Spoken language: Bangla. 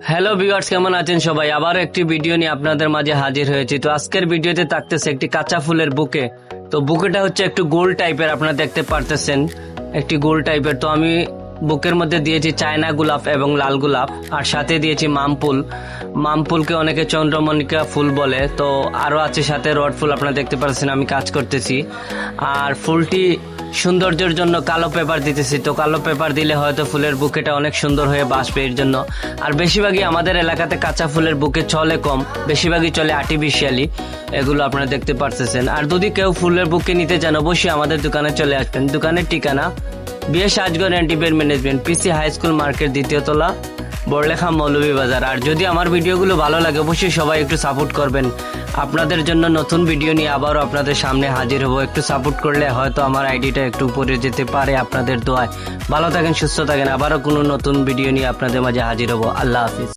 হ্যালো ভিউয়ার্স, কেমন আছেন সবাই? আবার একটি ভিডিও নিয়ে আপনাদের মাঝে হাজির হয়েছি। তো আজকের ভিডিওতে থাকতেছে একটি কাঁচা ফুলের বুকে। তো বুকেটা হচ্ছে একটু গোল টাইপের, আপনারা দেখতে পারতেছেন একটি গোল টাইপের। তো আমি বুকের মধ্যে দিয়েছি চায়না গোলাপ এবং লাল গোলাপ, আর সাথে দিয়েছি মামফুল। মামফুলকে অনেকে চন্দ্রমল্লিকা ফুল বলে। তো আরও আছে সাথে রড ফুল, আপনারা দেখতে পাচ্ছেন আমি কাজ করতেছি। আর ফুলটি সৌন্দর্যের জন্য কালো পেপার দিতেছি। তো কালো পেপার দিলে হয়তো ফুলের বুকেটা অনেক সুন্দর হয়ে বাসবে, এর জন্য। আর বেশিরভাগই আমাদের এলাকাতে কাঁচা ফুলের বুকে চলে কম, বেশিরভাগই চলে আর্টিফিশিয়ালি, এগুলো আপনারা দেখতে পারতেছেন। আর যদি কেউ ফুলের বুকে নিতে চান অবশ্যই আমাদের দোকানে চলে আসবেন। দোকানের ঠিকানা বিয়ে সাজগড় and event management, PC high school market, দ্বিতীয় তলা, বড়লেখা, মৌলভীবাজার। আর যদি আমার ভিডিওগুলো ভালো লাগে অবশ্যই সবাই একটু সাপোর্ট করবেন। আপনাদের জন্য নতুন ভিডিও নিয়ে আবারও আপনাদের সামনে হাজির হব। একটু সাপোর্ট করলে হয়তো আমার আইডিটা একটু উপরে যেতে পারে আপনাদের দোয়ায়। ভালো থাকেন, সুস্থ থাকেন। আবারও কোনো নতুন ভিডিও নিয়ে আপনাদের মাঝে হাজির হব। আল্লাহ হাফিজ।